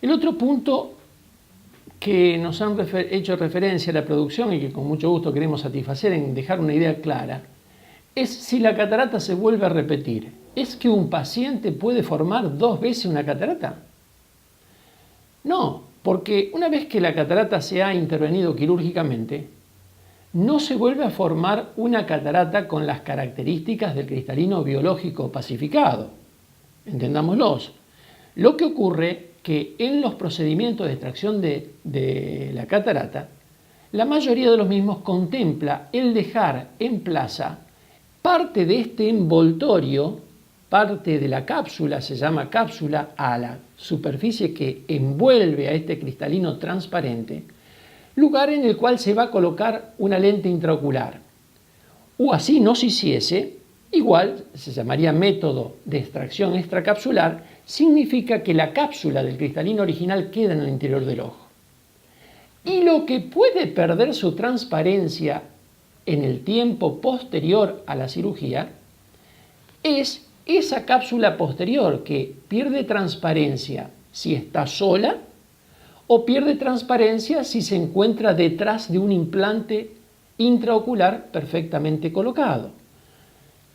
El otro punto que nos han hecho referencia a la producción y que con mucho gusto queremos satisfacer en dejar una idea clara, es si la catarata se vuelve a repetir. ¿Es que un paciente puede formar 2 veces una catarata? No, porque una vez que la catarata se ha intervenido quirúrgicamente, no se vuelve a formar una catarata con las características del cristalino biológico pacificado. Entendámoslos. Lo que ocurre que en los procedimientos de extracción de la catarata, la mayoría de los mismos contempla el dejar en plaza parte de este envoltorio, parte de la cápsula, se llama cápsula, a la superficie que envuelve a este cristalino transparente, lugar en el cual se va a colocar una lente intraocular. O así no se hiciese, igual se llamaría método de extracción extracapsular, significa que la cápsula del cristalino original queda en el interior del ojo. Y lo que puede perder su transparencia en el tiempo posterior a la cirugía es esa cápsula posterior que pierde transparencia si está sola o pierde transparencia si se encuentra detrás de un implante intraocular perfectamente colocado.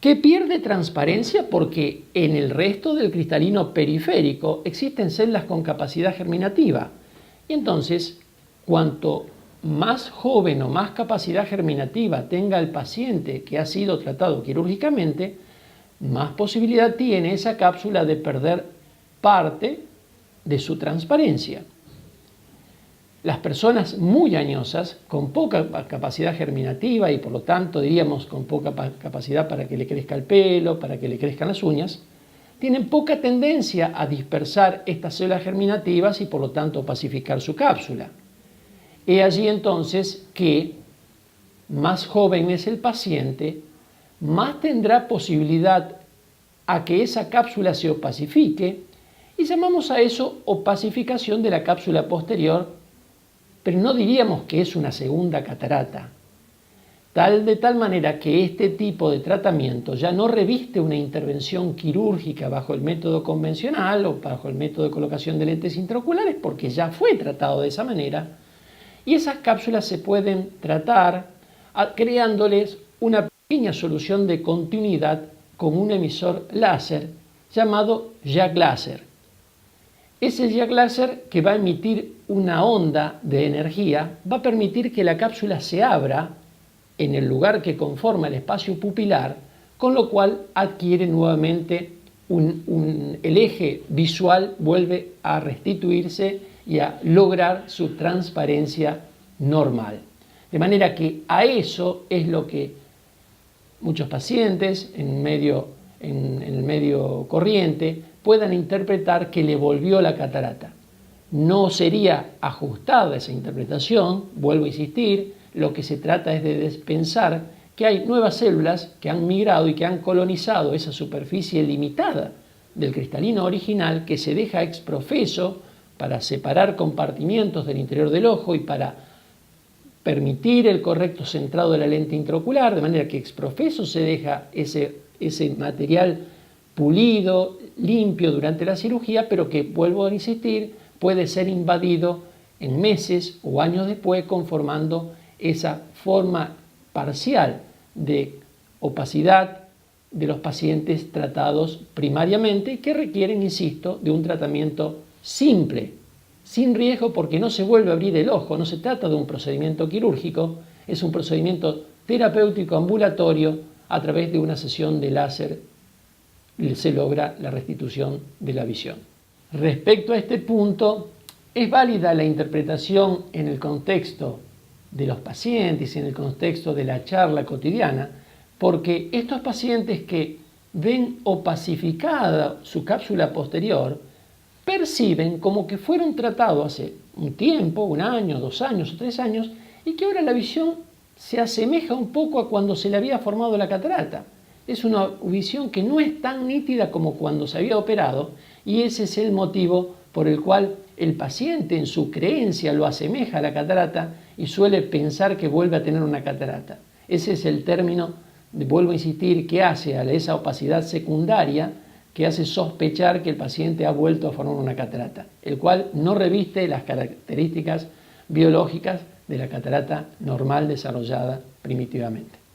Que pierde transparencia porque en el resto del cristalino periférico existen células con capacidad germinativa. Y entonces, cuanto más joven o más capacidad germinativa tenga el paciente que ha sido tratado quirúrgicamente, más posibilidad tiene esa cápsula de perder parte de su transparencia. Las personas muy añosas, con poca capacidad germinativa y por lo tanto diríamos con poca capacidad para que le crezca el pelo, para que le crezcan las uñas, tienen poca tendencia a dispersar estas células germinativas y por lo tanto pacificar su cápsula. He allí entonces que más joven es el paciente, más tendrá posibilidad a que esa cápsula se opacifique y llamamos a eso opacificación de la cápsula posterior, pero no diríamos que es una segunda catarata. De tal manera que este tipo de tratamiento ya no reviste una intervención quirúrgica bajo el método convencional o bajo el método de colocación de lentes intraoculares porque ya fue tratado de esa manera y esas cápsulas se pueden tratar creándoles una pequeña solución de continuidad con un emisor láser llamado Jack Láser. Ese Jack Láser que va a emitir una onda de energía va a permitir que la cápsula se abra en el lugar que conforma el espacio pupilar, con lo cual adquiere nuevamente el eje visual, vuelve a restituirse y a lograr su transparencia normal. De manera que a eso es lo que muchos pacientes en el medio corriente puedan interpretar que le volvió la catarata. No sería ajustada esa interpretación, vuelvo a insistir, lo que se trata es de pensar que hay nuevas células que han migrado y que han colonizado esa superficie limitada del cristalino original que se deja exprofeso para separar compartimientos del interior del ojo y para permitir el correcto centrado de la lente intraocular, de manera que exprofeso se deja ese material pulido, limpio durante la cirugía, pero que, vuelvo a insistir, puede ser invadido en meses o años después conformando esa forma parcial de opacidad de los pacientes tratados primariamente que requieren, insisto, de un tratamiento simple, sin riesgo porque no se vuelve a abrir el ojo, no se trata de un procedimiento quirúrgico, es un procedimiento terapéutico ambulatorio a través de una sesión de láser se logra la restitución de la visión. Respecto a este punto, es válida la interpretación en el contexto de los pacientes y en el contexto de la charla cotidiana, porque estos pacientes que ven opacificada su cápsula posterior perciben como que fueron tratados hace un tiempo, 1 año, 2 años o 3 años, y que ahora la visión se asemeja un poco a cuando se le había formado la catarata. Es una visión que no es tan nítida como cuando se había operado y ese es el motivo por el cual el paciente en su creencia lo asemeja a la catarata y suele pensar que vuelve a tener una catarata. Ese es el término vuelvo a insistir, que hace a esa opacidad secundaria que hace sospechar que el paciente ha vuelto a formar una catarata, el cual no reviste las características biológicas de la catarata normal desarrollada primitivamente.